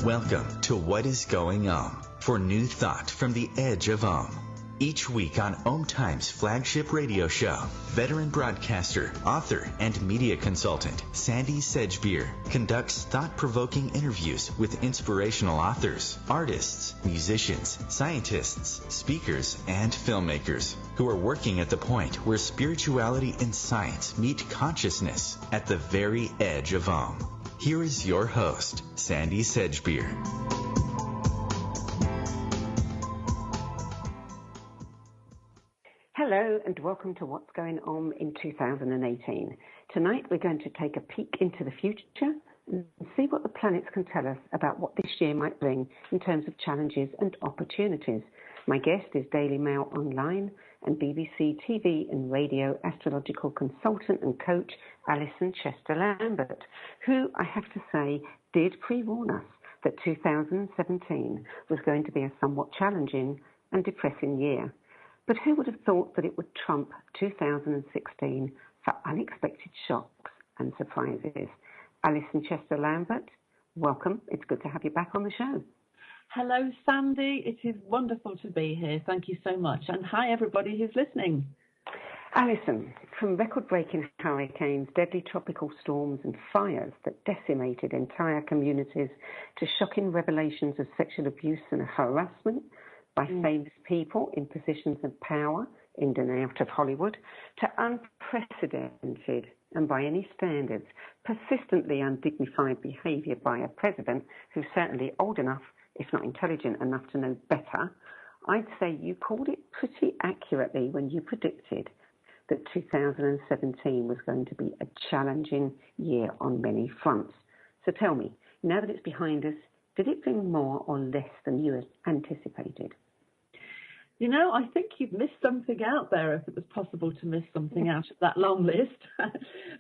Welcome to What is Going for new thought from the edge of Each week on Times flagship radio show, veteran broadcaster, author, and media consultant Sandie conducts thought-provoking interviews with inspirational authors, artists, musicians, scientists, speakers, and filmmakers who are working at the point where spirituality and science meet consciousness at the very edge of Here is your host, Sandie Sedgbeer. Hello and welcome to What's Going On in 2018. Tonight we're going to take a peek into the future and see what the planets can tell us about what this year might bring in terms of challenges and opportunities. My guest is Daily Mail Online and BBC TV and radio astrological consultant and coach Alison Chester Lambert, who I have to say did pre-warn us that 2017 was going to be a somewhat challenging and depressing year. But who would have thought that it would trump 2016 for unexpected shocks and surprises? Alison Chester Lambert, welcome. It's good to have you back on the show. Hello, Sandie. It is wonderful to be here. Thank you so much. And hi, everybody who's listening. Alison, from record-breaking hurricanes, deadly tropical storms and fires that decimated entire communities to shocking revelations of sexual abuse and harassment by famous people in positions of power in and out of Hollywood, to unprecedented and by any standards, persistently undignified behaviour by a president who's certainly old enough, if not intelligent enough to know better, I'd say you called it pretty accurately when you predicted that 2017 was going to be a challenging year on many fronts. So tell me, now that it's behind us, did it bring more or less than you had anticipated? You know, I think you've missed something out there, if it was possible to miss something out of that long list.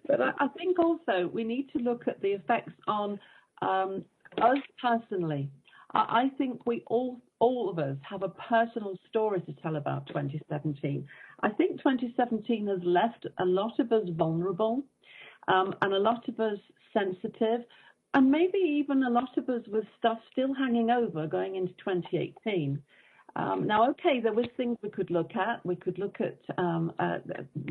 But I think also we need to look at the effects on us personally. I think we all of us have a personal story to tell about 2017. I think 2017 has left a lot of us vulnerable and a lot of us sensitive, and maybe even a lot of us with stuff still hanging over going into 2018. Now, okay, there was things we could look at. We could look at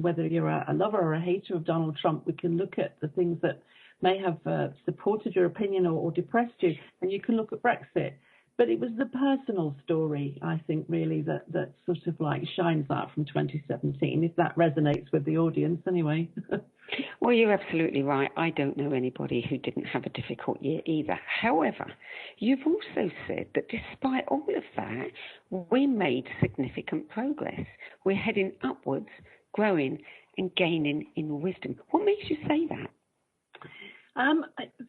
whether you're a lover or a hater of Donald Trump. We can look at the things that may have supported your opinion or depressed you, and you can look at Brexit. But it was the personal story, I think, really, that sort of like shines out from 2017, if that resonates with the audience anyway. Well, you're absolutely right. I don't know anybody who didn't have a difficult year either. However, you've also said that despite all of that, we made significant progress. We're heading upwards, growing and gaining in wisdom. What makes you say that?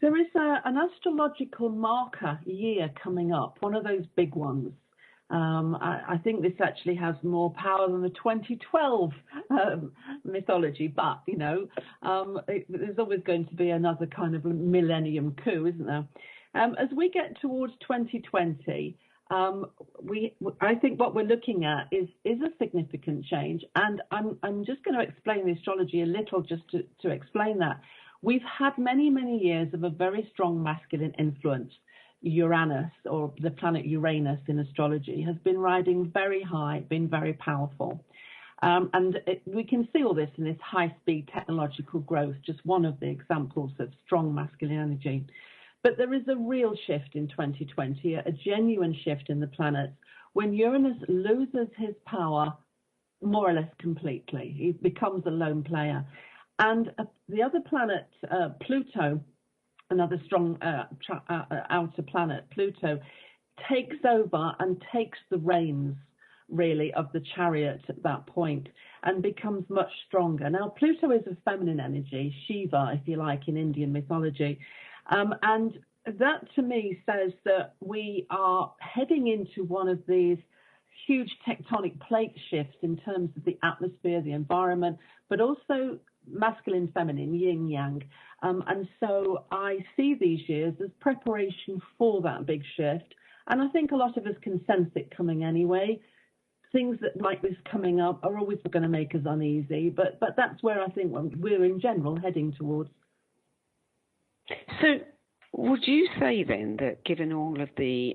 There is an astrological marker year coming up, one of those big ones. I think this actually has more power than the 2012 mythology, but, you know, there's always going to be another kind of millennium coup, isn't there? As we get towards 2020, I think what we're looking at is a significant change, and I'm just going to explain the astrology a little just to explain that. We've had many, many years of a very strong masculine influence. Uranus, or the planet Uranus in astrology, has been riding very high, been very powerful. We can see all this in this high-speed technological growth, just one of the examples of strong masculine energy. But there is a real shift in 2020, a genuine shift in the planets, when Uranus loses his power more or less completely. He becomes a lone player. And the other planet, Pluto, another strong outer planet, Pluto, takes over and takes the reins, really, of the chariot at that point and becomes much stronger. Now, Pluto is a feminine energy, Shiva, if you like, in Indian mythology. And that, to me, says that we are heading into one of these huge tectonic plate shifts in terms of the atmosphere, the environment, but also masculine, feminine, yin, yang. And so I see these years as preparation for that big shift. And I think a lot of us can sense it coming anyway. Things that like this coming up are always going to make us uneasy. But that's where I think we're in general heading towards. So Would you say then that given all of the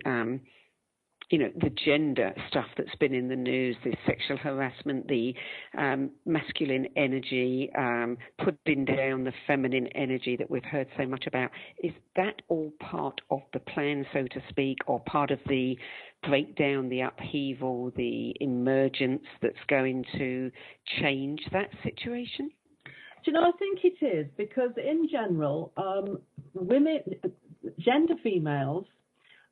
the gender stuff that's been in the news, the sexual harassment, the masculine energy, putting down the feminine energy that we've heard so much about, is that all part of the plan, so to speak, or part of the breakdown, the upheaval, the emergence that's going to change that situation? Do you know, I think it is, because in general, gender females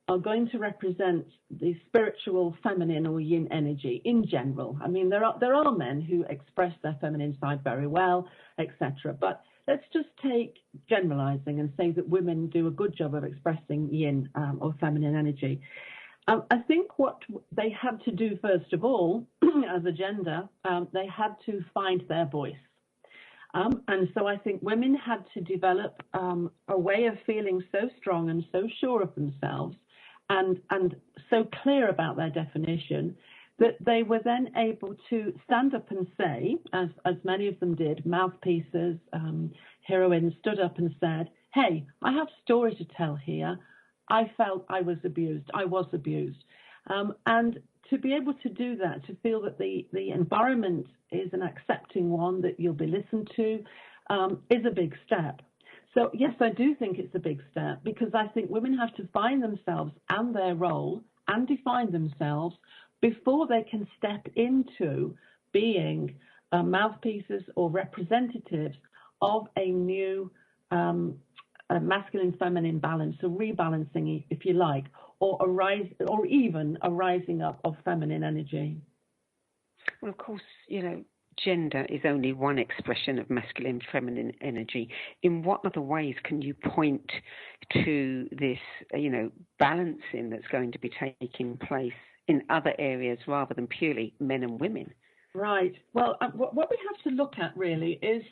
are going to represent the spiritual feminine or yin energy in general. I mean, there are men who express their feminine side very well, etc. But let's just take generalizing and say that women do a good job of expressing yin or feminine energy. I think what they had to do, first of all, as a gender, they had to find their voice. And so I think women had to develop a way of feeling so strong and so sure of themselves and so clear about their definition that they were then able to stand up and say, as many of them did, mouthpieces, heroines stood up and said, hey, I have a story to tell here. I felt I was abused. I was abused. And to be able to do that, to feel that the environment is an accepting one, that you'll be listened to, is a big step. So, yes, I do think it's a big step, because I think women have to find themselves and their role and define themselves before they can step into being mouthpieces or representatives of a new masculine-feminine balance, a rebalancing, if you like, or even a rising up of feminine energy. Well, of course, gender is only one expression of masculine feminine energy. In what other ways can you point to this, balancing that's going to be taking place in other areas rather than purely men and women? Right. Well, what we have to look at really is,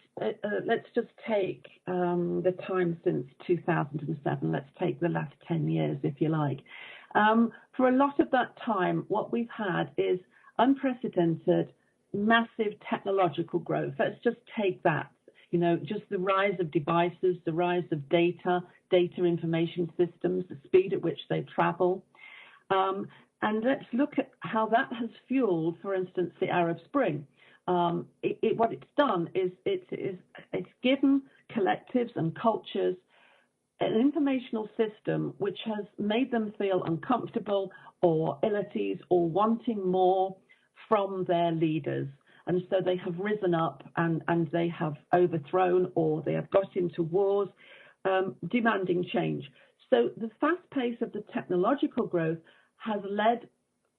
let's just take the time since 2007. Let's take the last 10 years, if you like. For a lot of that time, what we've had is unprecedented, massive technological growth. Let's just take that. Just the rise of devices, the rise of data information systems, the speed at which they travel. And let's look at how that has fueled, for instance, the Arab Spring. What it's done is it's given collectives and cultures an informational system which has made them feel uncomfortable or ill at ease or wanting more from their leaders. And so they have risen up and they have overthrown, or they have got into wars, demanding change. So the fast pace of the technological growth has led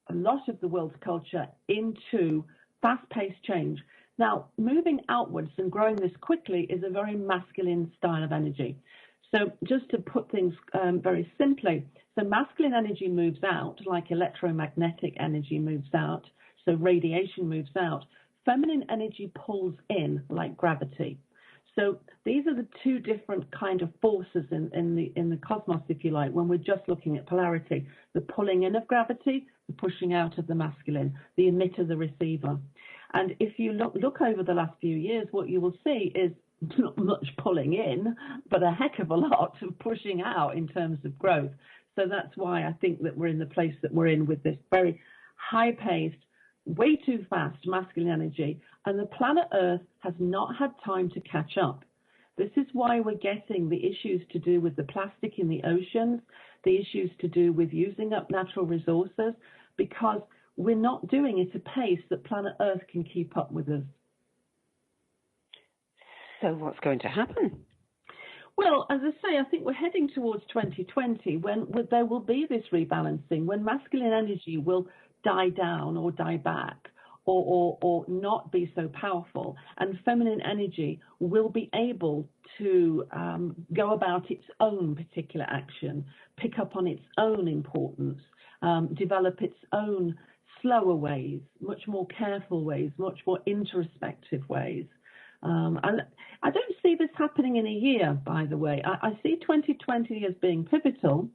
a lot of the world's culture into fast-paced change. Now, moving outwards and growing this quickly is a very masculine style of energy. So just to put things very simply, so masculine energy moves out, like electromagnetic energy moves out, so radiation moves out. Feminine energy pulls in, like gravity. So these are the two different kind of forces in the cosmos, if you like, when we're just looking at polarity. The pulling in of gravity, the pushing out of the masculine, the emitter, the receiver. And if you look over the last few years, what you will see is not much pulling in, but a heck of a lot of pushing out in terms of growth. So that's why I think that we're in the place that we're in with this very high-paced, way too fast masculine energy, and the planet Earth has not had time to catch up. This is why we're getting the issues to do with the plastic in the oceans, the issues to do with using up natural resources, because we're not doing it at a pace that planet Earth can keep up with us. So what's going to happen? Well, as I say, I think we're heading towards 2020 when there will be this rebalancing, when masculine energy will die down or die back or not be so powerful, and feminine energy will be able to go about its own particular action, pick up on its own importance, develop its own slower ways, much more careful ways, much more introspective ways. And I don't see this happening in a year, by the way. I see 2020 as being pivotal,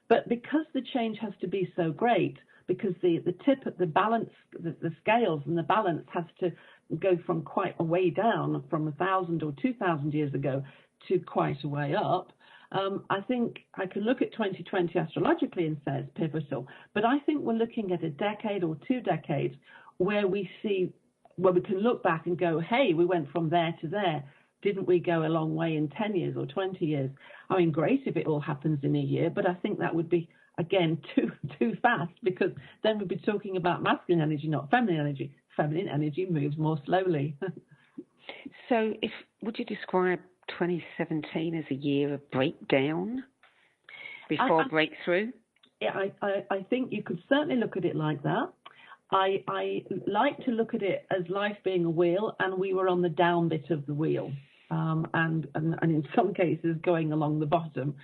but because the change has to be so great, because the tip at the balance, the scales and the balance has to go from quite a way down, from 1,000 or 2,000 years ago to quite a way up, I think I can look at 2020 astrologically and say it's pivotal, but I think we're looking at a decade or 2 decades where we can look back and go, hey, we went from there to there. Didn't we go a long way in 10 years or 20 years? I mean, great if it all happens in a year, but I think that would be, again, too fast, because then we'd be talking about masculine energy, not feminine energy. Feminine energy moves more slowly. So would you describe 2017 as a year of breakdown before breakthrough? Yeah, I think you could certainly look at it like that. I like to look at it as life being a wheel, and we were on the down bit of the wheel, and in some cases going along the bottom.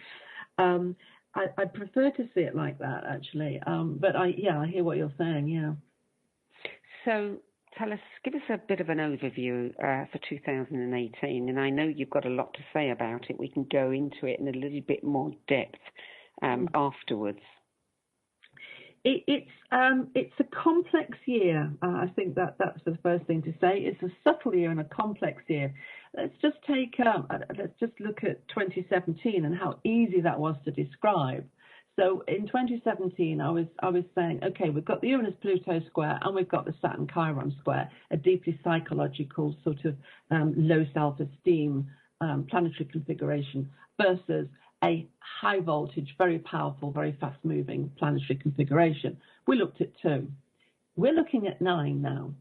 I prefer to see it like that, actually. But I hear what you're saying. Yeah. So give us a bit of an overview for 2018, and I know you've got a lot to say about it. We can go into it in a little bit more depth afterwards. It's a complex year. I think that's the first thing to say. It's a subtle year and a complex year. Let's just look at 2017 and how easy that was to describe. So in 2017, I was saying, okay, we've got the Uranus-Pluto square and we've got the Saturn-Chiron square, a deeply psychological sort of low self-esteem planetary configuration versus a high voltage, very powerful, very fast moving planetary configuration. We looked at 2. We're looking at 9 now.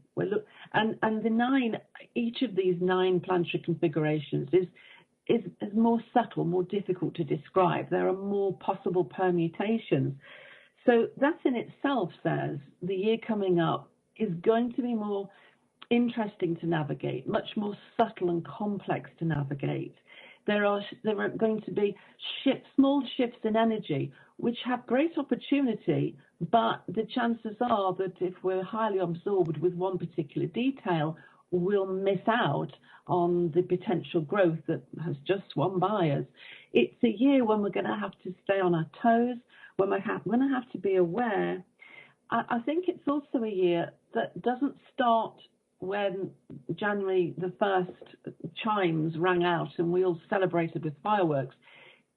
And the 9, each of these 9 planetary configurations is more subtle, more difficult to describe. There are more possible permutations. So that in itself says the year coming up is going to be more interesting to navigate, much more subtle and complex to navigate. There are going to be small shifts in energy, which have great opportunity, but the chances are that if we're highly absorbed with one particular detail, we'll miss out on the potential growth that has just swum by us. It's a year when we're going to have to stay on our toes, when we're going to have to be aware. I think it's also a year that doesn't start when January the 1st chimes rang out and we all celebrated with fireworks.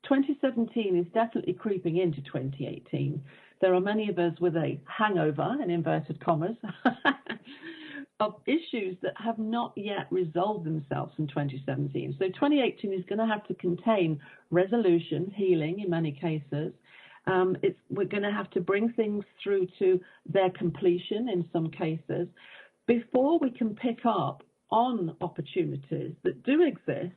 2017 is definitely creeping into 2018. There are many of us with a hangover, in inverted commas, of issues that have not yet resolved themselves in 2017. So 2018 is going to have to contain resolution, healing in many cases. We're going to have to bring things through to their completion in some cases before we can pick up on opportunities that do exist.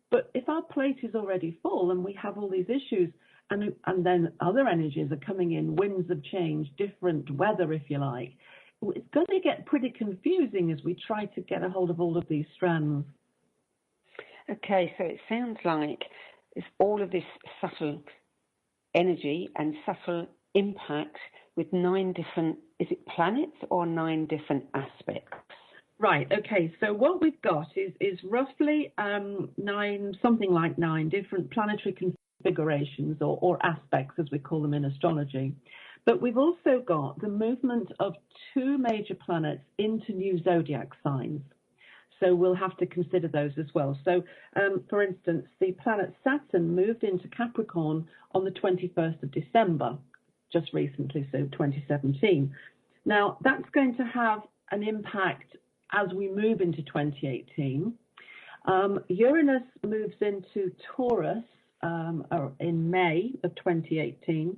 But if our plate is already full and we have all these issues, and then other energies are coming in, winds of change, different weather, if you like, it's going to get pretty confusing as we try to get a hold of all of these strands. Okay, so it sounds like it's all of this subtle energy and subtle impact with 9 different, is it planets or 9 different aspects? Right, okay, so what we've got is roughly 9, something like 9 different planetary configurations or aspects, as we call them in astrology. But we've also got the movement of 2 major planets into new zodiac signs. So we'll have to consider those as well. So, for instance, the planet Saturn moved into Capricorn on the 21st of December, just recently, so 2017. Now, that's going to have an impact as we move into 2018. Uranus moves into Taurus in May of 2018.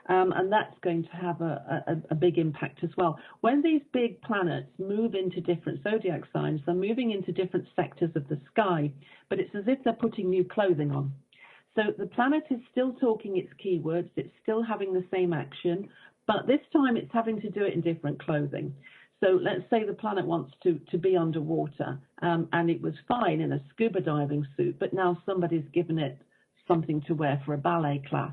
And that's going to have a big impact as well. When these big planets move into different zodiac signs, they're moving into different sectors of the sky, but it's as if they're putting new clothing on. So the planet is still talking its keywords, it's still having the same action, but this time it's having to do it in different clothing. So let's say the planet wants to be underwater, and it was fine in a scuba diving suit, but now somebody's given it something to wear for a ballet class.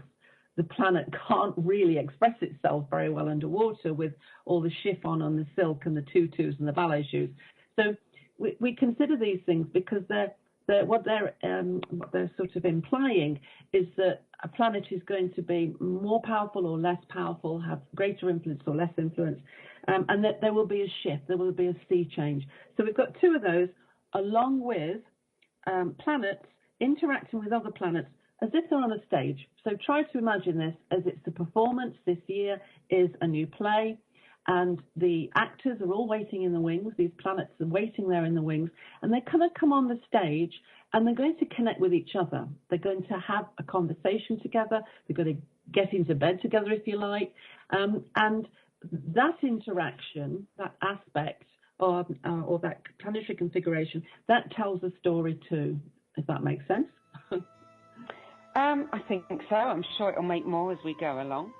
The planet can't really express itself very well underwater with all the chiffon and the silk and the tutus and the ballet shoes. So we consider these things because what they're sort of implying is that a planet is going to be more powerful or less powerful, have greater influence or less influence, and that there will be a shift, there will be a sea change. So we've got 2 of those, along with planets interacting with other planets as if they're on a stage. So try to imagine this as it's a performance. This year is a new play, and the actors are all waiting in the wings. These planets are waiting there in the wings, and they're going to come on the stage, and they're going to connect with each other. They're going to have a conversation together. They're going to get into bed together, if you like. And that interaction, that aspect, or that planetary configuration, that tells a story too, if that makes sense. I think so. I'm sure it'll make more as we go along.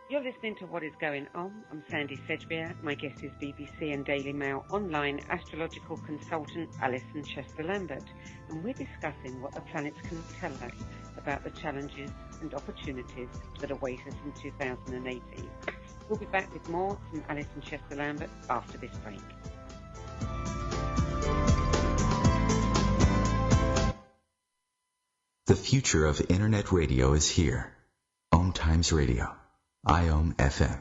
You're listening to What is Going On. I'm Sandie Sedgbeer. My guest is BBC and Daily Mail online astrological consultant Alison Chester Lambert, and we're discussing what the planets can tell us about the challenges and opportunities that await us in 2018. We'll be back with more from Alison Chester Lambert after this break. The future of Internet radio is here. Om Times Radio. IOM FM.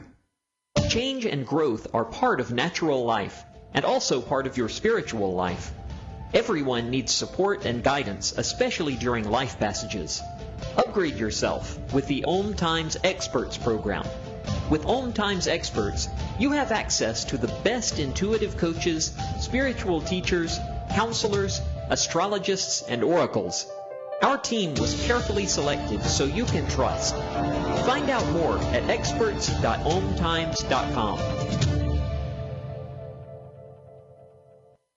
Change and growth are part of natural life and also part of your spiritual life. Everyone needs support and guidance, especially during life passages. Upgrade yourself with the Om Times Experts program. With Om Times Experts, you have access to the best intuitive coaches, spiritual teachers, counselors, astrologists, and oracles. Our team was carefully selected so you can trust. Find out more at experts.omtimes.com.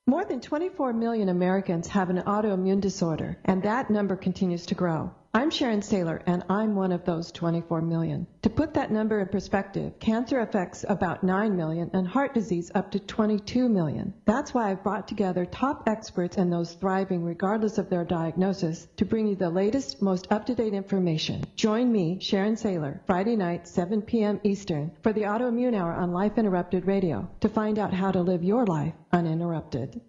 More than 24 million Americans have an autoimmune disorder, and that number continues to grow. I'm Sharon Saylor, and I'm one of those 24 million. To put that number in perspective, cancer affects about 9 million and heart disease up to 22 million. That's why I've brought together top experts and those thriving regardless of their diagnosis to bring you the latest, most up-to-date information. Join me, Sharon Saylor, Friday night, 7 p.m. Eastern, for the Autoimmune Hour on Life Interrupted Radio to find out how to live your life uninterrupted.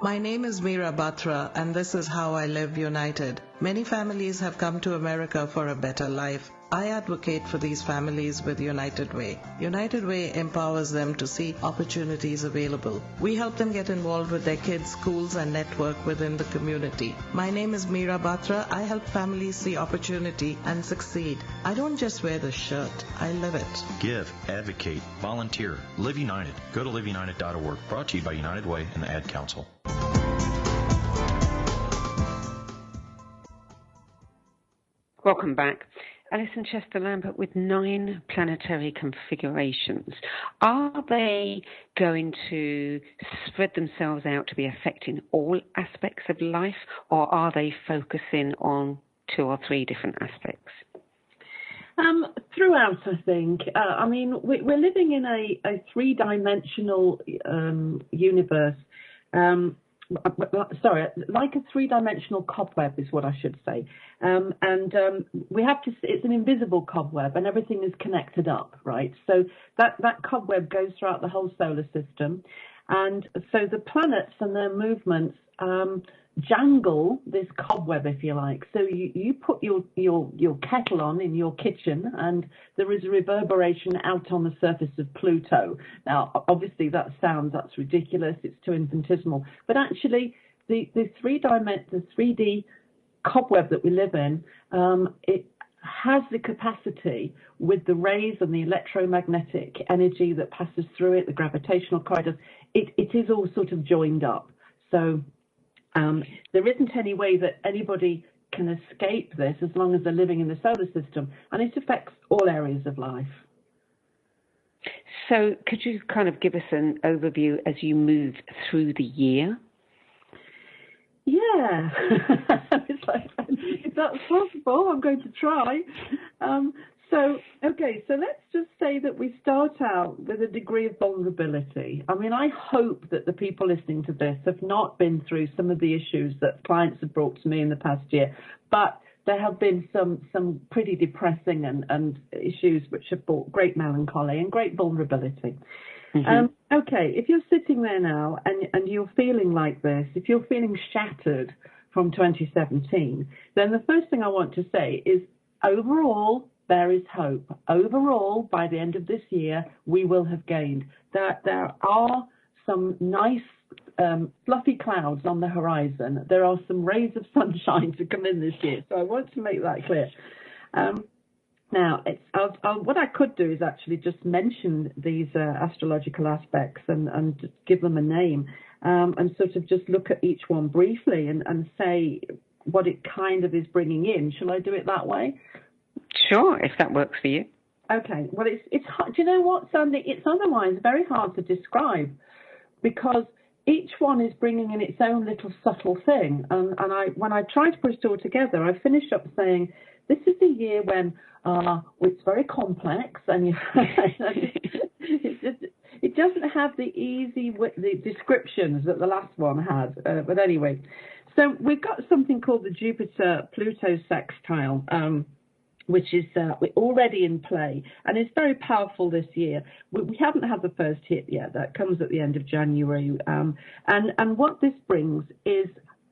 My name is Meera Batra, and this is How I Live United. Many families have come to America for a better life. I advocate for these families with United Way. United Way empowers them to see opportunities available. We help them get involved with their kids' schools and network within the community. My name is Meera Batra. I help families see opportunity and succeed. I don't just wear the shirt, I live it. Give, advocate, volunteer. Live United. Go to liveunited.org. Brought to you by United Way and the Ad Council. Welcome back. Alison Chester Lambert with 9 planetary configurations. Are they going to spread themselves out to be affecting all aspects of life, or are they focusing on 2 or 3 different aspects? Throughout, I think. I mean, we're living in a 3-dimensional universe. Like a 3-dimensional cobweb is what I should say. We have to, it's an invisible cobweb and everything is connected up, right? So that cobweb goes throughout the whole solar system. And so the planets and their movements jangle this cobweb, if you like. So you put your kettle on in your kitchen and there is a reverberation out on the surface of Pluto. Now, obviously that's ridiculous, it's too infinitesimal. But actually, the 3D cobweb that we live in, it has the capacity with the rays and the electromagnetic energy that passes through it, the gravitational corridors, it is all sort of joined up. So there isn't any way that anybody can escape this as long as they're living in the solar system, and it affects all areas of life. So could you kind of give us an overview as you move through the year? Yeah, it's like, if that's possible, I'm going to try. So let's just say that we start out with a degree of vulnerability. I mean, I hope that the people listening to this have not been through some of the issues that clients have brought to me in the past year, but there have been some pretty depressing and issues which have brought great melancholy and great vulnerability. Mm-hmm. Okay, if you're sitting there now and you're feeling like this, if you're feeling shattered from 2017, then the first thing I want to say is overall, there is hope. Overall, by the end of this year, we will have gained. There are some nice fluffy clouds on the horizon. There are some rays of sunshine to come in this year, so I want to make that clear. Now, what I could do is actually just mention these astrological aspects and give them a name, and sort of just look at each one briefly and say what it kind of is bringing in. Shall I do it that way? Sure, if that works for you. Okay. Well, it's hard. Do you know what, Sandie? It's otherwise very hard to describe because each one is bringing in its own little subtle thing. And when I try to put it all together, I finish up saying, this is the year when it's very complex and it doesn't have the easy the descriptions that the last one had. But anyway, so we've got something called the Jupiter-Pluto sextile, which is already in play and is very powerful this year. We haven't had the first hit yet. That comes at the end of January. And what this brings is,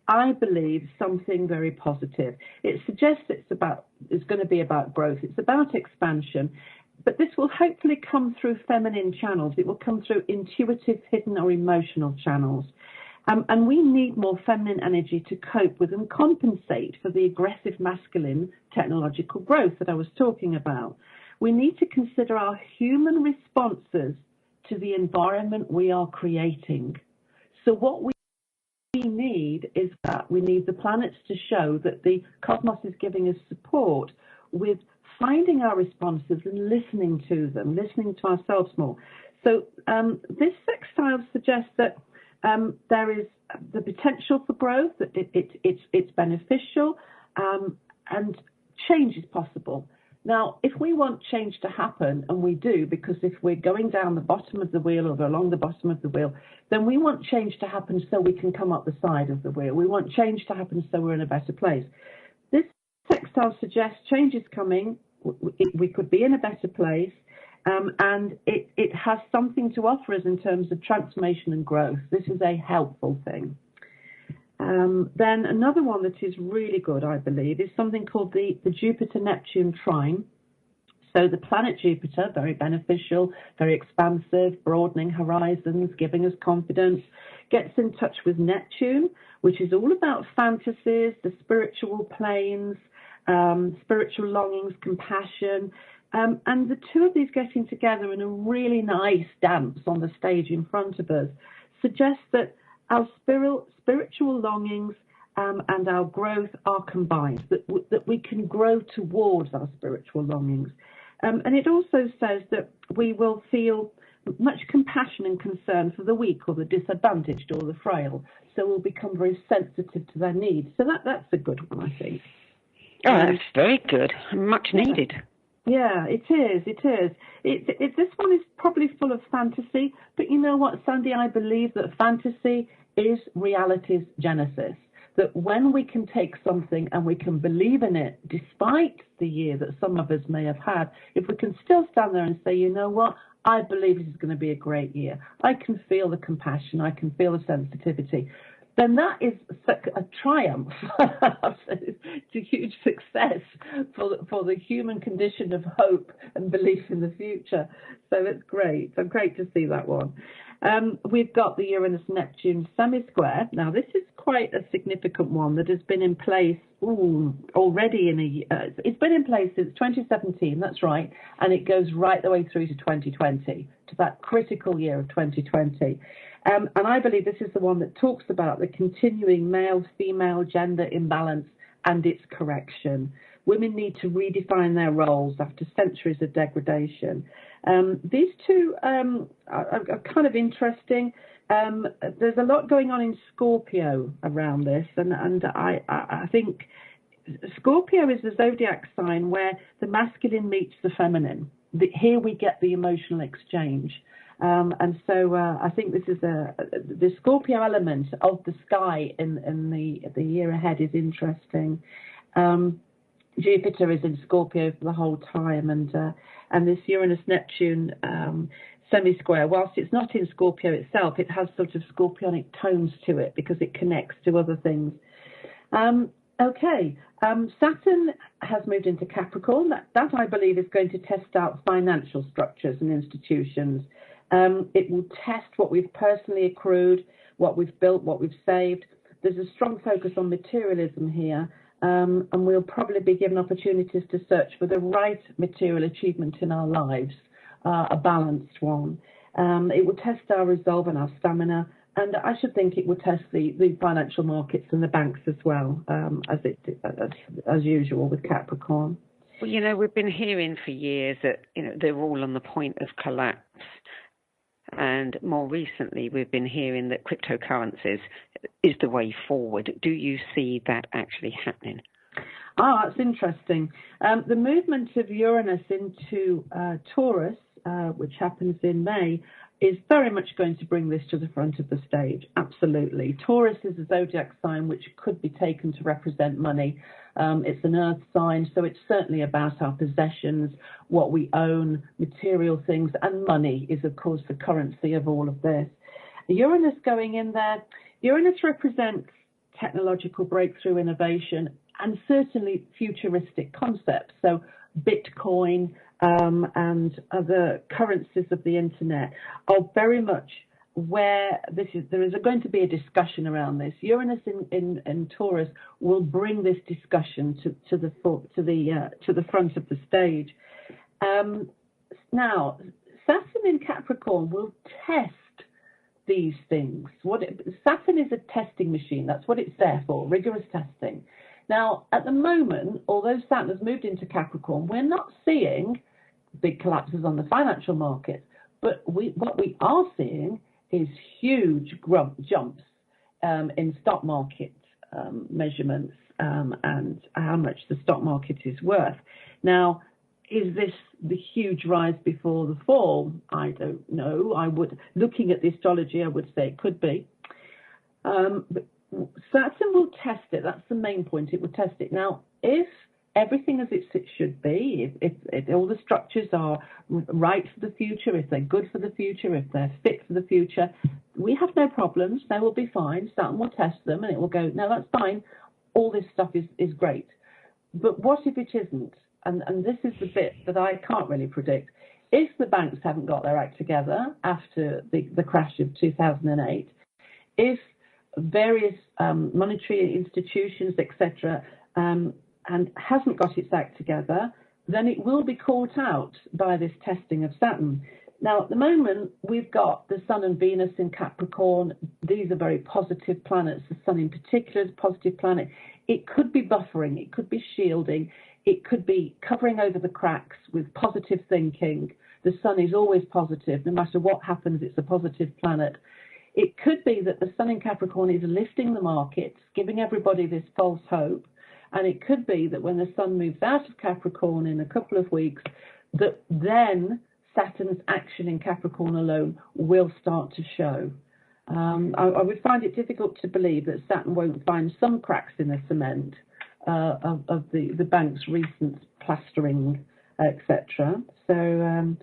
I believe, something very positive. It suggests it's going to be about growth. It's about expansion. But this will hopefully come through feminine channels. It will come through intuitive, hidden or emotional channels. And we need more feminine energy to cope with and compensate for the aggressive masculine technological growth that I was talking about. We need to consider our human responses to the environment we are creating. So what we need is that we need the planets to show that the cosmos is giving us support with finding our responses and listening to them, listening to ourselves more. So this sextile suggests that there is the potential for growth, that it's beneficial, and change is possible. Now, if we want change to happen, and we do, because if we're going down the bottom of the wheel or along the bottom of the wheel, then we want change to happen so we can come up the side of the wheel. We want change to happen so we're in a better place. This sextile suggests change is coming. We could be in a better place. And it has something to offer us in terms of transformation and growth. This is a helpful thing. Then another one that is really good, I believe, is something called the Jupiter-Neptune trine. So the planet Jupiter, very beneficial, very expansive, broadening horizons, giving us confidence, gets in touch with Neptune, which is all about fantasies, the spiritual planes, spiritual longings, compassion. And the two of these getting together in a really nice dance on the stage in front of us suggests that our spiritual longings and our growth are combined, that we can grow towards our spiritual longings. And it also says that we will feel much compassion and concern for the weak or the disadvantaged or the frail. So we'll become very sensitive to their needs. So that's a good one, I think. Oh, that's very good. Much needed. Yeah, it is. This one is probably full of fantasy, but you know what, Sandie? I believe that fantasy is reality's genesis. That when we can take something and we can believe in it, despite the year that some of us may have had, if we can still stand there and say, you know what, I believe this is going to be a great year. I can feel the compassion. I can feel the sensitivity. Then that is a triumph. It's a huge success for the human condition of hope and belief in the future. So it's great. So great to see that one. We've got the Uranus-Neptune semi-square. Now, this is quite a significant one that has been in place already it's been in place since 2017, that's right, and it goes right the way through to 2020, to that critical year of 2020. And I believe this is the one that talks about the continuing male-female gender imbalance and its correction. Women need to redefine their roles after centuries of degradation. These two are kind of interesting. There's a lot going on in Scorpio around this, and I think Scorpio is the zodiac sign where the masculine meets the feminine. Here we get the emotional exchange. And so I think this is the Scorpio element of the sky in the year ahead is interesting. Jupiter is in Scorpio for the whole time, and this Uranus-Neptune semi-square, whilst it's not in Scorpio itself, it has sort of scorpionic tones to it because it connects to other things. Saturn has moved into Capricorn. That I believe is going to test out financial structures and institutions. It will test what we've personally accrued, what we've built, what we've saved. There's a strong focus on materialism here, and we'll probably be given opportunities to search for the right material achievement in our lives, a balanced one. It will test our resolve and our stamina, and I should think it will test the financial markets and the banks as well, as usual with Capricorn. Well, you know, we've been hearing for years that, you know, they're all on the point of collapse. And more recently, we've been hearing that cryptocurrencies is the way forward. Do you see that actually happening? That's interesting. The movement of Uranus into Taurus, which happens in May, is very much going to bring this to the front of the stage. Absolutely. Taurus is a zodiac sign which could be taken to represent money. It's an earth sign, so it's certainly about our possessions, what we own, material things, and money is, of course, the currency of all of this. Uranus going in there, Uranus represents technological breakthrough, innovation, and certainly futuristic concepts. So Bitcoin and other currencies of the internet are very much where this is. There is going to be a discussion around this. Uranus in Taurus will bring this discussion to the front of the stage. Now, Saturn in Capricorn will test these things. Saturn is a testing machine. That's what it's there for, rigorous testing. Now, at the moment, although Saturn has moved into Capricorn, we're not seeing big collapses on the financial market, but what we are seeing is huge jumps in stock market measurements and how much the stock market is worth. Now, is this the huge rise before the fall? I don't know. Looking at the astrology, I would say it could be. But Saturn will test it. That's the main point. It will test it. Now, if everything as it should be, if all the structures are right for the future, if they're good for the future, if they're fit for the future, we have no problems. They will be fine. Saturn will test them and it will go, no, that's fine. All this stuff is great. But what if it isn't? And this is the bit that I can't really predict. If the banks haven't got their act together after the crash of 2008, if various monetary institutions, etc., and hasn't got its act together, then it will be caught out by this testing of Saturn. Now, at the moment, we've got the Sun and Venus in Capricorn. These are very positive planets. The Sun in particular is a positive planet. It could be buffering. It could be shielding. It could be covering over the cracks with positive thinking. The Sun is always positive. No matter what happens, it's a positive planet. It could be that the Sun in Capricorn is lifting the markets, giving everybody this false hope. And it could be that when the Sun moves out of Capricorn in a couple of weeks, that then Saturn's action in Capricorn alone will start to show. I would find it difficult to believe that Saturn won't find some cracks in the cement of the bank's recent plastering, etc. So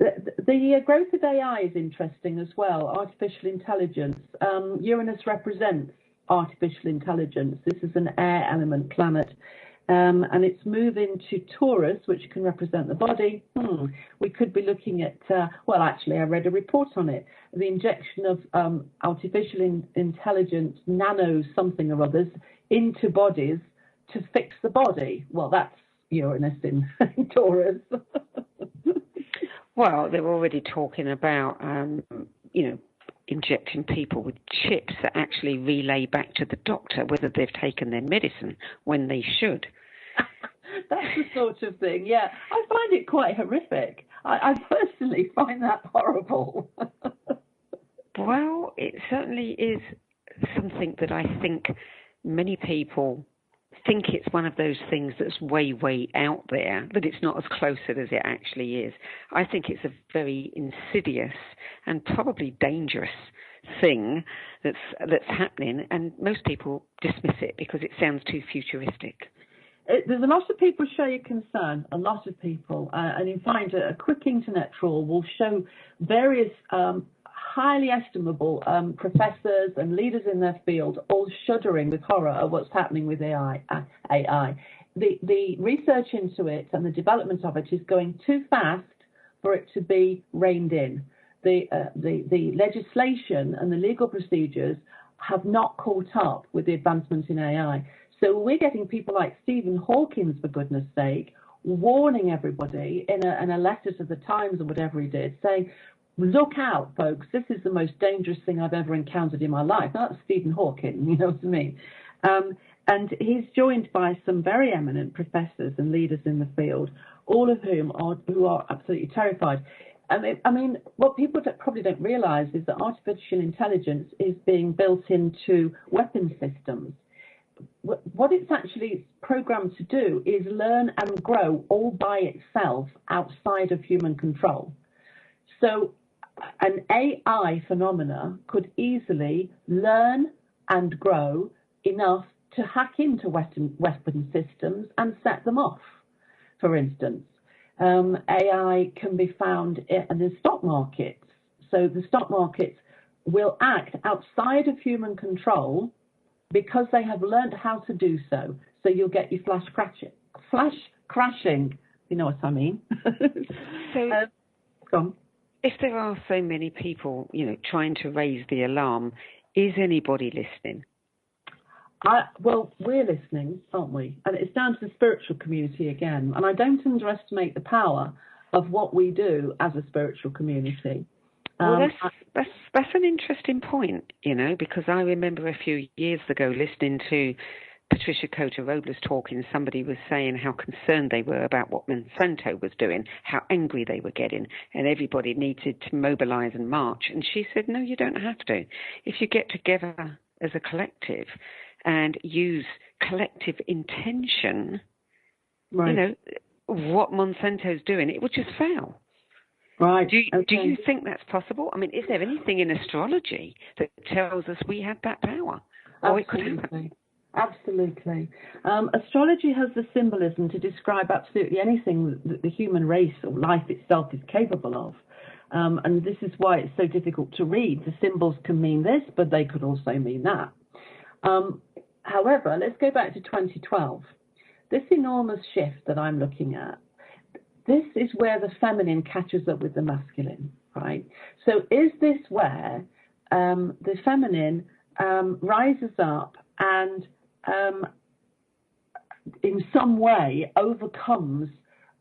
the growth of AI is interesting as well. Artificial intelligence. Uranus represents artificial intelligence. This is an air element planet, and it's moving to Taurus, which can represent the body. We could be looking at, well, actually, I read a report on it, the injection of artificial intelligence, nano something or others, into bodies to fix the body. Well, that's Uranus in Taurus. Well, they're already talking about, injecting people with chips that actually relay back to the doctor whether they've taken their medicine when they should. That's the sort of thing, yeah. I find it quite horrific. I personally find that horrible. Well, it certainly is something that I think many people think it's one of those things that's way, way out there, that it's not as close as it actually is. I think it's a very insidious and probably dangerous thing that's happening, and most people dismiss it because it sounds too futuristic. There's a lot of people show you concern, a lot of people, and you find a quick internet trawl will show various highly estimable professors and leaders in their field all shuddering with horror at what's happening with AI. The research into it and the development of it is going too fast for it to be reined in. the legislation and the legal procedures have not caught up with the advancements in AI. So we're getting people like Stephen Hawking, for goodness sake, warning everybody in a letter to the Times or whatever he did, saying, look out, folks, this is the most dangerous thing I've ever encountered in my life. Now, that's Stephen Hawking, you know what I mean? And he's joined by some very eminent professors and leaders in the field, all of whom are absolutely terrified. I mean, what people probably don't realise is that artificial intelligence is being built into weapon systems. What it's actually programmed to do is learn and grow all by itself outside of human control. So an AI phenomena could easily learn and grow enough to hack into weapon systems and set them off, for instance. AI can be found in the stock markets. So the stock markets will act outside of human control because they have learned how to do so. So you'll get your flash crashing, you know what I mean? So, go on. If there are so many people, you know, trying to raise the alarm, is anybody listening? Well, we're listening, aren't we? And it's down to the spiritual community again. And I don't underestimate the power of what we do as a spiritual community. Well, that's an interesting point, you know, because I remember a few years ago listening to Patricia Cota-Robles talking. Somebody was saying how concerned they were about what Monsanto was doing, how angry they were getting, and everybody needed to mobilise and march. And she said, no, you don't have to. If you get together as a collective and use collective intention, right, you know, what Monsanto's doing, it would just fail. Right. Do you think that's possible? I mean, is there anything in astrology that tells us we have that power? Or it could happen? Absolutely. Astrology has the symbolism to describe absolutely anything that the human race or life itself is capable of. And this is why it's so difficult to read. The symbols can mean this, but they could also mean that. However, let's go back to 2012. This enormous shift that I'm looking at, this is where the feminine catches up with the masculine, right? So is this where the feminine rises up and in some way overcomes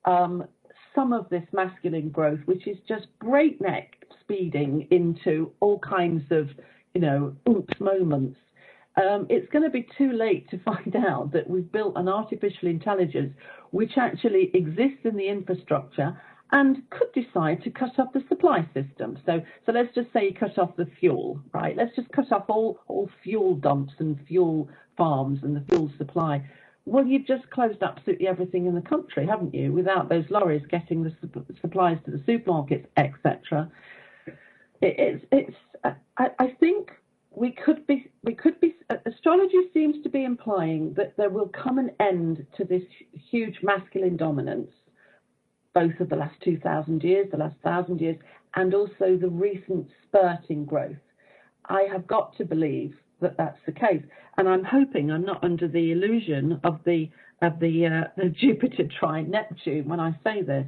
some of this masculine growth, which is just breakneck speeding into all kinds of, you know, oops moments? It's going to be too late to find out that we've built an artificial intelligence which actually exists in the infrastructure and could decide to cut off the supply system. So let's just say you cut off the fuel, right? Let's just cut off all fuel dumps and fuel farms and the fuel supply. Well, you've just closed absolutely everything in the country, haven't you? Without those lorries getting the supplies to the supermarkets, etc. I think we could be. Astrology seems to be implying that there will come an end to this huge masculine dominance, both of the last 2,000 years, the last 1,000 years, and also the recent spurt in growth. I have got to believe that that's the case, and I'm hoping I'm not under the illusion of the Jupiter trine Neptune when I say this.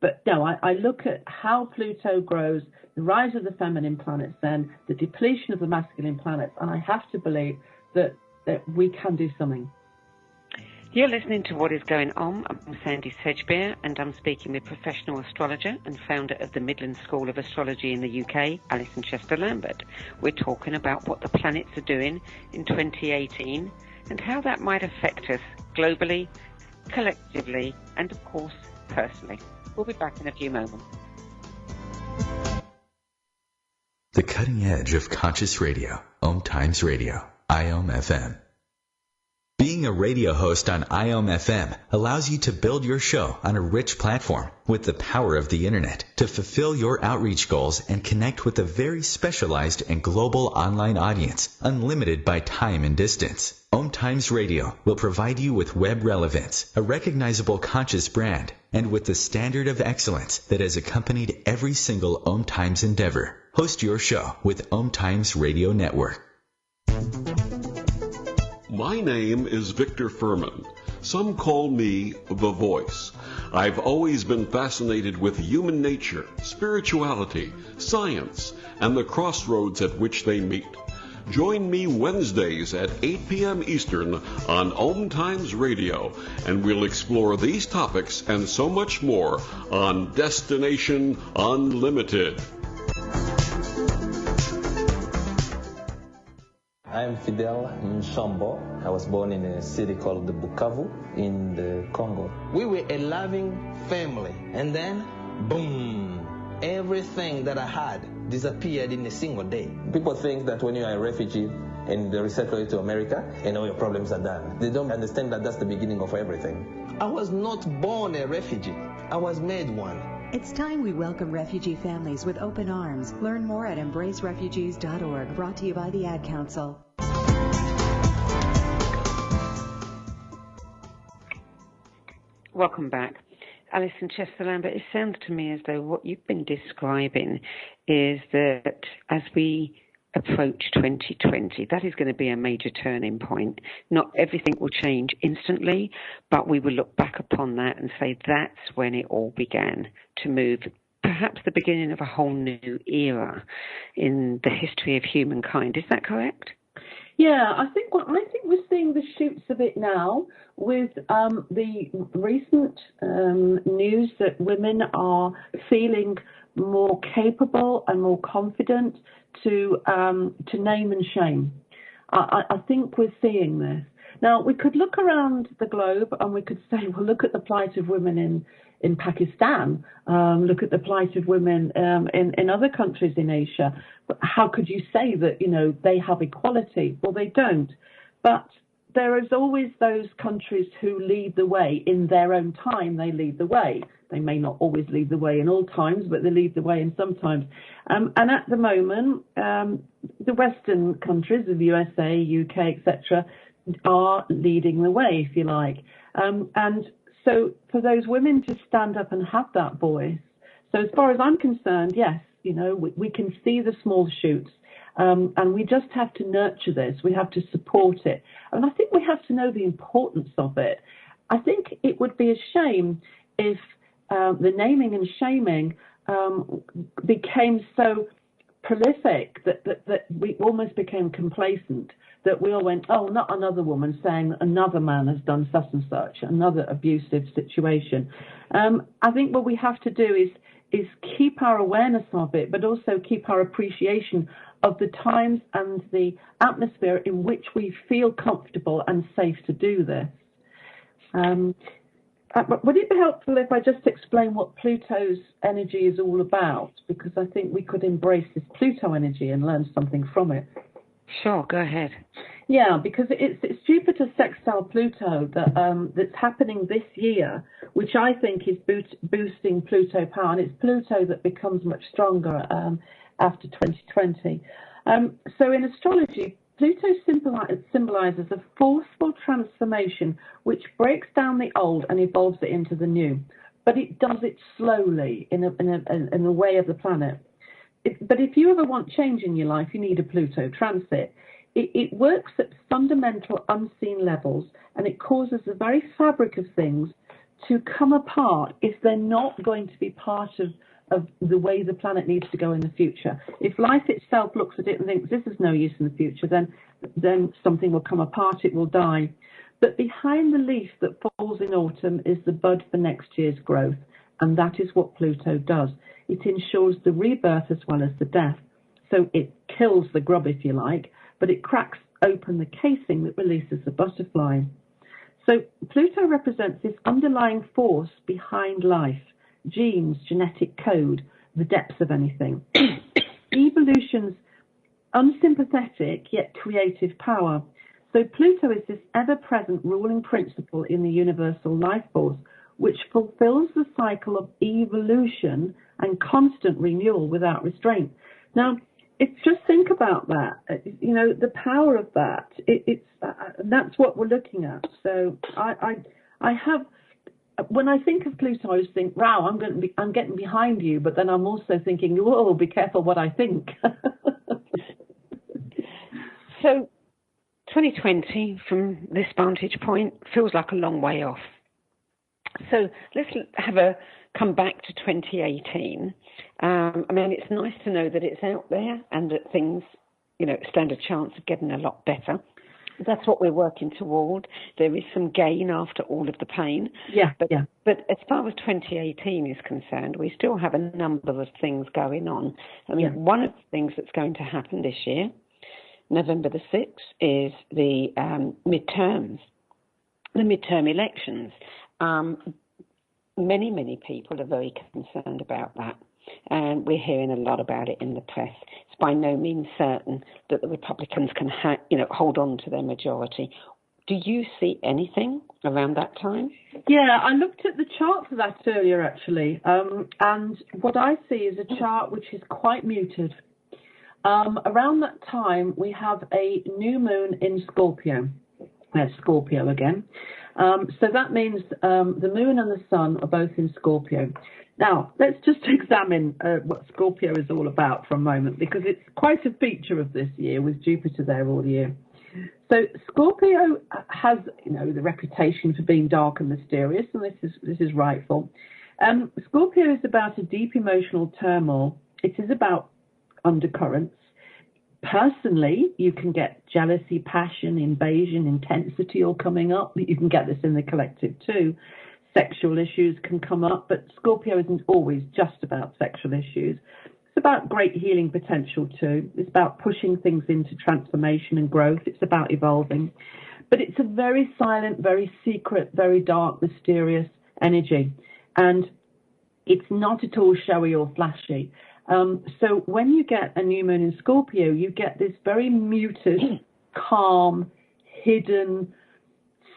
But no, I look at how Pluto grows, the rise of the feminine planets, then the depletion of the masculine planets, and I have to believe that we can do something. You're listening to What Is Going On. I'm Sandie Sedgbeer, and I'm speaking with professional astrologer and founder of the Midlands School of Astrology in the UK, Alison Chester Lambert. We're talking about what the planets are doing in 2018 and how that might affect us globally, collectively, and of course, personally. We'll be back in a few moments. The cutting edge of conscious radio, Om Times Radio, IOM FM. Being a radio host on IOM FM allows you to build your show on a rich platform with the power of the internet to fulfill your outreach goals and connect with a very specialized and global online audience, unlimited by time and distance. Om Times Radio will provide you with web relevance, a recognizable conscious brand, and with the standard of excellence that has accompanied every single Om Times endeavor. Host your show with Om Times Radio Network. My name is Victor Furman. Some call me The Voice. I've always been fascinated with human nature, spirituality, science, and the crossroads at which they meet. Join me Wednesdays at 8 p.m. Eastern on Om Times Radio, and we'll explore these topics and so much more on Destination Unlimited. I'm Fidel Nshambo. I was born in a city called Bukavu in the Congo. We were a loving family, and then, boom, everything that I had disappeared in a single day. People think that when you are a refugee and they resettle you to America and all your problems are done. They don't understand that that's the beginning of everything. I was not born a refugee. I was made one. It's time we welcome refugee families with open arms. Learn more at embracerefugees.org, brought to you by the Ad Council. Welcome back. Alison Chester Lambert, it sounds to me as though what you've been describing is that as we approach 2020, that is going to be a major turning point. Not everything will change instantly, but we will look back upon that and say that's when it all began to move, perhaps the beginning of a whole new era in the history of humankind. Is that correct? Yeah, I think we're seeing the shoots of it now with the recent news that women are feeling more capable and more confident to name and shame. I think we're seeing this. Now, we could look around the globe and we could say, well, look at the plight of women in Pakistan, look at the plight of women in other countries in Asia. But how could you say that, they have equality? Well, they don't. But there is always those countries who lead the way. In their own time, they lead the way. They may not always lead the way in all times, but they lead the way in some times. And at the moment, the Western countries of USA, UK, etc., are leading the way, if you like. And so for those women to stand up and have that voice, so as far as I'm concerned, yes, we can see the small shoots, and we just have to nurture this. We have to support it. And I think we have to know the importance of it. I think it would be a shame if the naming and shaming became so prolific that we almost became complacent, that we all went, oh, not another woman saying that another man has done such and such, another abusive situation. I think what we have to do is keep our awareness of it, but also keep our appreciation of the times and the atmosphere in which we feel comfortable and safe to do this. Would it be helpful if I just explain what Pluto's energy is all about? Because I think we could embrace this Pluto energy and learn something from it. Sure, go ahead. Yeah, because it's Jupiter sextile Pluto that's happening this year, which I think is boosting Pluto power, and it's Pluto that becomes much stronger after 2020. So in astrology, Pluto symbolizes a forceful transformation which breaks down the old and evolves it into the new, but it does it slowly in the way of the planet. But if you ever want change in your life, you need a Pluto transit. It works at fundamental unseen levels, and it causes the very fabric of things to come apart if they're not going to be part of the way the planet needs to go in the future. If life itself looks at it and thinks this is no use in the future, then something will come apart, it will die. But behind the leaf that falls in autumn is the bud for next year's growth, and that is what Pluto does. It ensures the rebirth as well as the death. So it kills the grub, if you like, but it cracks open the casing that releases the butterfly. So Pluto represents this underlying force behind life, genes, genetic code, the depths of anything. Evolution's unsympathetic yet creative power. So Pluto is this ever-present ruling principle in the universal life force, which fulfills the cycle of evolution and constant renewal without restraint. Now, just think about that. The power of that. That's what we're looking at. So I have. When I think of Pluto, I just think, wow, I'm getting behind you, but then I'm also thinking, whoa, be careful what I think. So 2020, from this vantage point, feels like a long way off. So let's come back to 2018. I mean, it's nice to know that it's out there and that things, stand a chance of getting a lot better. That's what we're working toward. There is some gain after all of the pain. But as far as 2018 is concerned, we still have a number of things going on. I mean, one of the things that's going to happen this year, November the 6th, is the midterms, the midterm elections. Many people are very concerned about that. And we're hearing a lot about it in the press. It's by no means certain that the Republicans can, hold on to their majority. Do you see anything around that time? Yeah, I looked at the chart for that earlier, actually. And what I see is a chart which is quite muted. Around that time, we have a new moon in Scorpio. Scorpio again. So that means the moon and the sun are both in Scorpio. Now, let's just examine what Scorpio is all about for a moment, because it's quite a feature of this year with Jupiter there all year. So Scorpio has, the reputation for being dark and mysterious, and this is rightful. Scorpio is about a deep emotional turmoil. It is about undercurrents. Personally, you can get jealousy, passion, invasion, intensity all coming up. You can get this in the collective too. Sexual issues can come up, but Scorpio isn't always just about sexual issues. It's about great healing potential too. It's about pushing things into transformation and growth. It's about evolving. But it's a very silent, very secret, very dark, mysterious energy. And it's not at all showy or flashy. So when you get a new moon in Scorpio, you get this very muted, calm, hidden,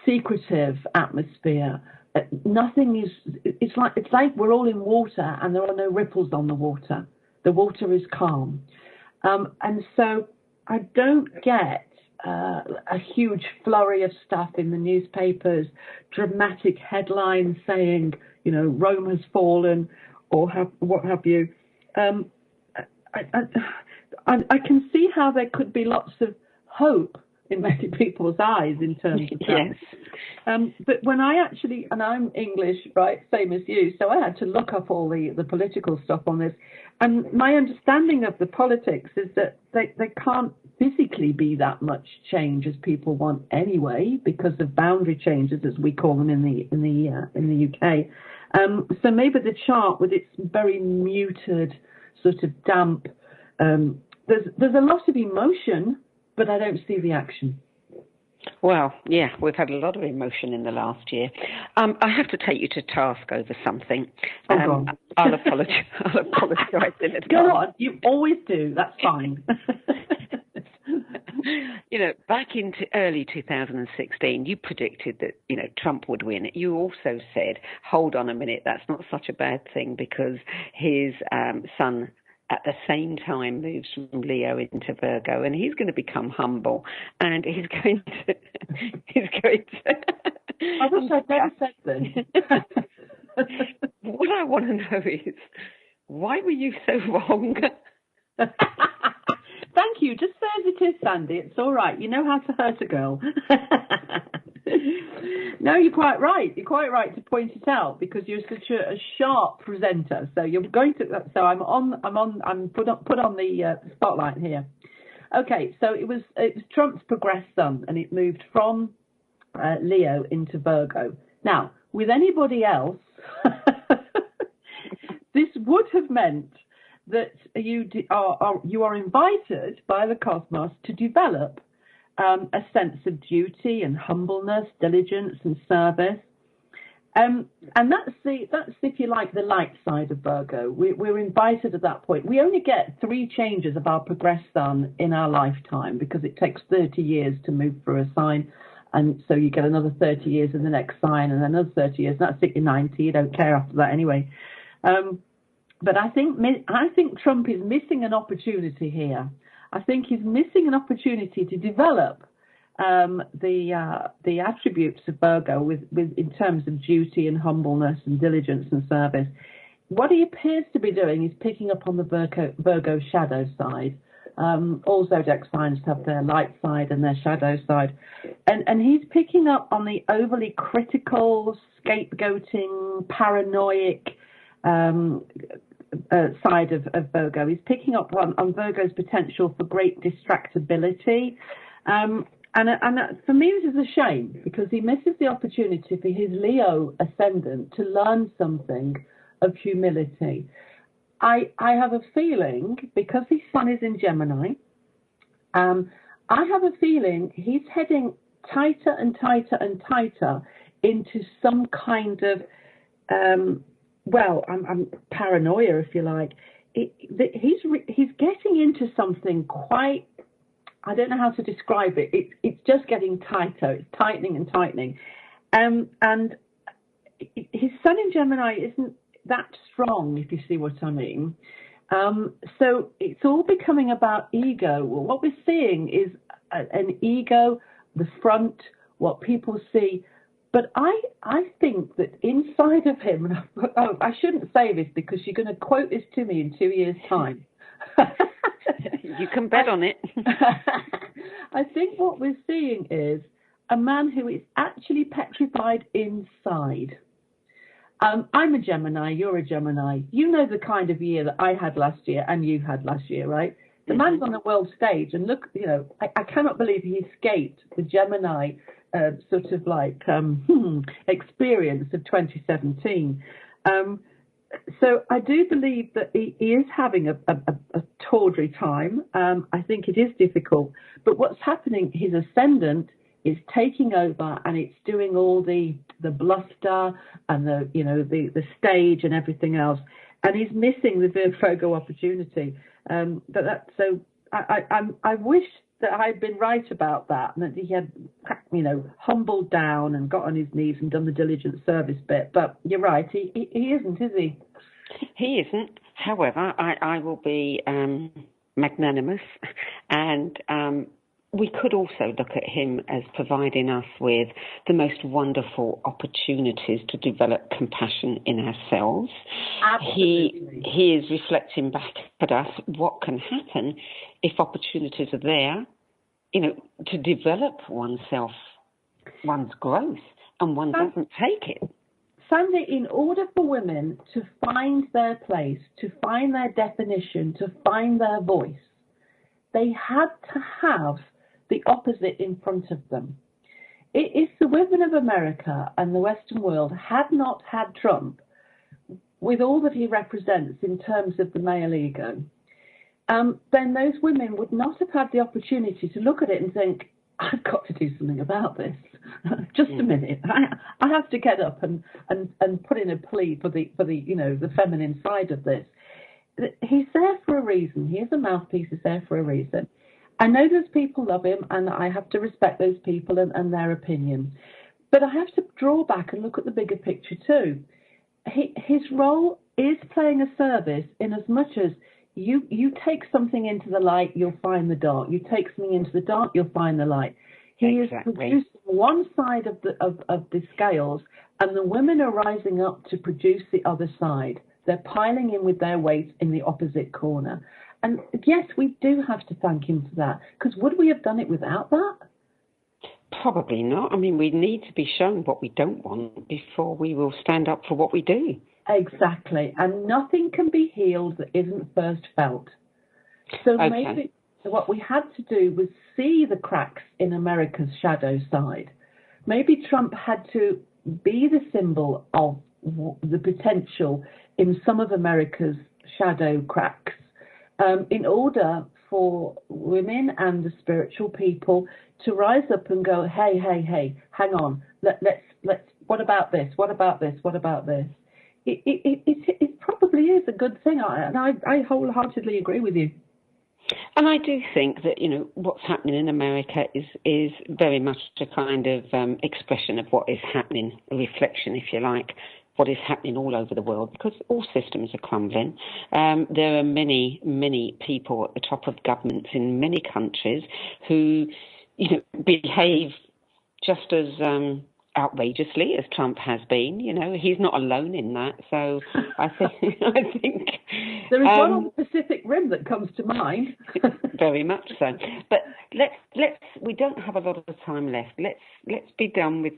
secretive atmosphere. Nothing is. It's like we're all in water and there are no ripples on the water. The water is calm, and so I don't get a huge flurry of stuff in the newspapers, dramatic headlines saying, Rome has fallen, or what have you. I can see how there could be lots of hope in many people's eyes in terms of that. Yes. But when I actually, and I'm English, right, same as you, so I had to look up all the political stuff on this. And my understanding of the politics is that they can't physically be that much change as people want anyway, because of boundary changes, as we call them in the UK. So maybe the chart with its very muted, sort of damp, there's a lot of emotion, but I don't see the action. Well, yeah, we've had a lot of emotion in the last year. I have to take you to task over something. I'll apologise in advance. Go on, you always do. That's fine. Back in early 2016, you predicted that, Trump would win. You also said, hold on a minute, that's not such a bad thing because his son at the same time moves from Leo into Virgo, and he's going to become humble, and he's going to. I wish I'd never said this. What I want to know is, why were you so wrong? Thank you. Just say as it is, Sandie. It's all right. You know how to hurt a girl. No, you're quite right. You're quite right to point it out because you're such a sharp presenter. So you're going to. So I'm put on the spotlight here. Okay. So it was Trump's progressed sun, and it moved from Leo into Virgo. Now, with anybody else, this would have meant that you are invited by the cosmos to develop a sense of duty and humbleness, diligence and service, and that's if you like the light side of Virgo. We're invited at that point. We only get 3 changes of our progressed sun in our lifetime because it takes 30 years to move through a sign, and so you get another 30 years in the next sign, and another 30 years. That's it. You're 90. You don't care after that anyway. But I think Trump is missing an opportunity here. I think he's missing an opportunity to develop the attributes of Virgo with in terms of duty and humbleness and diligence and service. What he appears to be doing is picking up on the Virgo shadow side, All zodiac signs have their light side and their shadow side. And he's picking up on the overly critical, scapegoating, paranoid side of Virgo. He's picking up on Virgo's potential for great distractibility. And for me, this is a shame, because he misses the opportunity for his Leo ascendant to learn something of humility. I have a feeling, because his sun is in Gemini, I have a feeling he's heading tighter and tighter and tighter into some kind of, I'm paranoia, if you like. He's getting into something quite, I don't know how to describe it. It's just getting tighter. It's tightening and tightening. And his sun in Gemini isn't that strong, if you see what I mean. So it's all becoming about ego. Well, what we're seeing is an ego, the front, what people see. But I think that inside of him, and I shouldn't say this because you're going to quote this to me in 2 years' time. You can bet on it. I think what we're seeing is a man who is actually petrified inside. I'm a Gemini, you're a Gemini. You know the kind of year that I had last year and you had last year, right? The man's on the world stage, and look, I cannot believe he escaped the Gemini sort of like experience of 2017. So I do believe that he is having a tawdry time. I think it is difficult. But what's happening, his ascendant is taking over, and it's doing all the bluster and the stage and everything else. And he's missing the Virgo opportunity. So I wish that I'd been right about that, and that he had, humbled down and got on his knees and done the diligent service bit. But you're right, he isn't, is he? He isn't. However, I will be magnanimous, and we could also look at him as providing us with the most wonderful opportunities to develop compassion in ourselves. Absolutely. He is reflecting back at us what can happen if opportunities are there, to develop oneself, one's growth, and one doesn't take it. Sandie, in order for women to find their place, to find their definition, to find their voice, they had to have the opposite in front of them. If the women of America and the Western world had not had Trump, with all that he represents in terms of the male ego, then those women would not have had the opportunity to look at it and think, I've got to do something about this. Just a minute. I have to get up and put in a plea for the the feminine side of this. He's there for a reason. He is a mouthpiece. He's there for a reason. I know those people love him, and I have to respect those people and their opinion. But I have to draw back and look at the bigger picture too. His role is playing a service in as much as you take something into the light, you'll find the dark. You take something into the dark, you'll find the light. He is producing one side of the scales, and the women are rising up to produce the other side. They're piling in with their weight in the opposite corner. And yes, we do have to thank him for that, because would we have done it without that? Probably not. I mean, we need to be shown what we don't want before we will stand up for what we do. Exactly. And nothing can be healed that isn't first felt. So maybe what we had to do was see the cracks in America's shadow side. Maybe Trump had to be the symbol of the potential in some of America's shadow cracks, in order for women and the spiritual people to rise up and go, hey, hang on, let's what about this? What about this? What about this? It probably is a good thing, and I wholeheartedly agree with you. And I do think that, what's happening in America is very much a kind of expression of what is happening, a reflection, if you like, what is happening all over the world, because all systems are crumbling. There are many, many people at the top of governments in many countries who, behave just as outrageously, as Trump has been. You know, he's not alone in that. So I think there is one on the Pacific Rim that comes to mind. Very much so. But let's we don't have a lot of time left. Let's be done with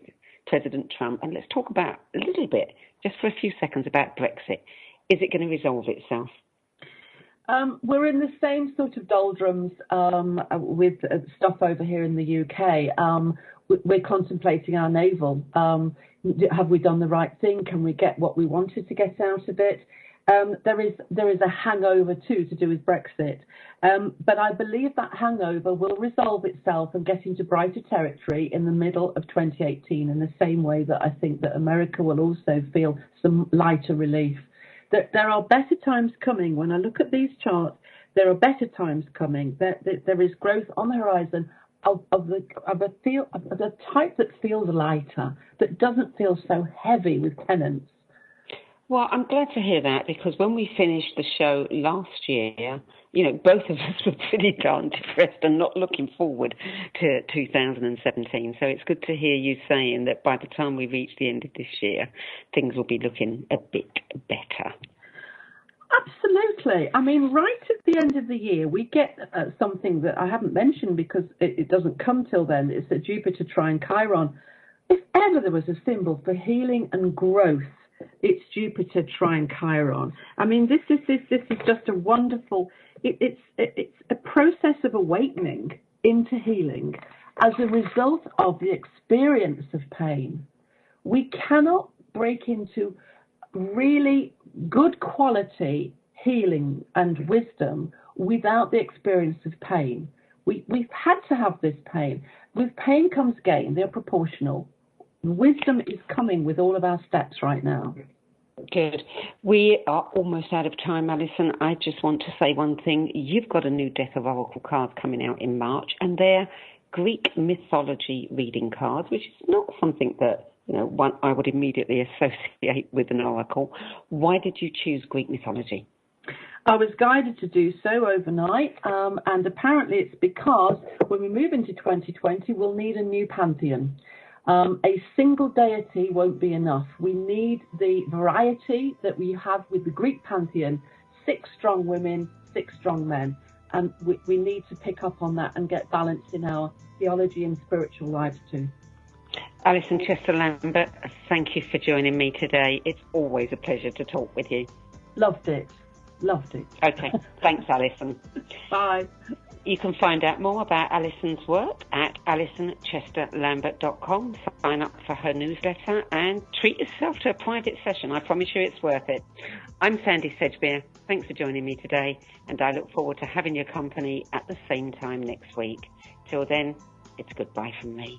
President Trump, and let's talk about a little bit, just for a few seconds, about Brexit. Is it going to resolve itself? We're in the same sort of doldrums with stuff over here in the UK. We're contemplating our naval. Have we done the right thing? Can we get what we wanted to get out of it? There is a hangover too to do with Brexit, but I believe that hangover will resolve itself and get into brighter territory in the middle of 2018, in the same way that I think that America will also feel some lighter relief. There are better times coming. When I look at these charts, there are better times coming. There is growth on the horizon of the type that feels lighter, that doesn't feel so heavy with tenants. Well, I'm glad to hear that, because when we finished the show last year, you know, both of us were pretty darn depressed and not looking forward to 2017. So it's good to hear you saying that by the time we reach the end of this year, things will be looking a bit better. Absolutely. I mean, right at the end of the year, we get something that I haven't mentioned because it doesn't come till then. It's that Jupiter trine Chiron. If ever there was a symbol for healing and growth, it's Jupiter trine Chiron. I mean, this is just a wonderful. It's a process of awakening into healing as a result of the experience of pain. We cannot break into really good quality healing and wisdom without the experience of pain. We've had to have this pain. With pain comes gain. They're proportional. Wisdom is coming with all of our steps right now. Good. We are almost out of time, Alison. I just want to say one thing. You've got a new deck of oracle cards coming out in March, and they're Greek mythology reading cards, which is not something that, you know, one I would immediately associate with an oracle. Why did you choose Greek mythology? I was guided to do so overnight, and apparently it's because when we move into 2020, we'll need a new pantheon. A single deity won't be enough. We need the variety that we have with the Greek pantheon, 6 strong women, 6 strong men. And we need to pick up on that and get balance in our theology and spiritual lives too. Alison Chester Lambert, thank you for joining me today. It's always a pleasure to talk with you. Loved it. Okay, thanks, Alison. Bye. You can find out more about Alison's work at AlisonChesterLambert.com. Sign up for her newsletter and treat yourself to a private session. I promise you it's worth it. I'm Sandie Sedgbeer. Thanks for joining me today, and I look forward to having your company at the same time next week. Till then, it's goodbye from me.